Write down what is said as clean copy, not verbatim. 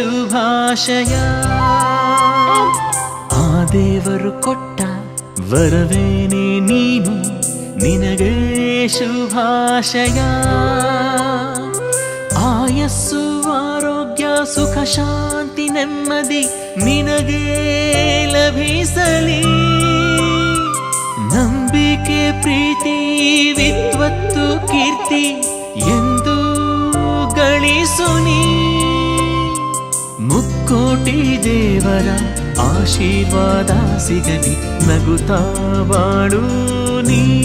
ಶುಭಾಶಯ. ಆ ದೇವರು ಕೊಟ್ಟ ವರವೇನೆ ನೀನು, ನಿನಗೆ ಶುಭಾಶಯ. ಆಯಸ್ಸು ಆರೋಗ್ಯ ಸುಖ ಶಾಂತಿ ನೆಮ್ಮದಿ ನಿನಗೆ ಲಭಿಸಲಿ. ನಂಬಿಕೆ ಪ್ರೀತಿ ವಿದ್ವತ್ತು ಕೀರ್ತಿ ಎಂದು ಗಳಿಸುನಿ. ಮುಕ್ಕೋಟಿ ದೇವರ ಆಶೀರ್ವಾದ ಸಿಗಲಿ, ನಗುತ್ತಾ ಬಾಳು ನೀ.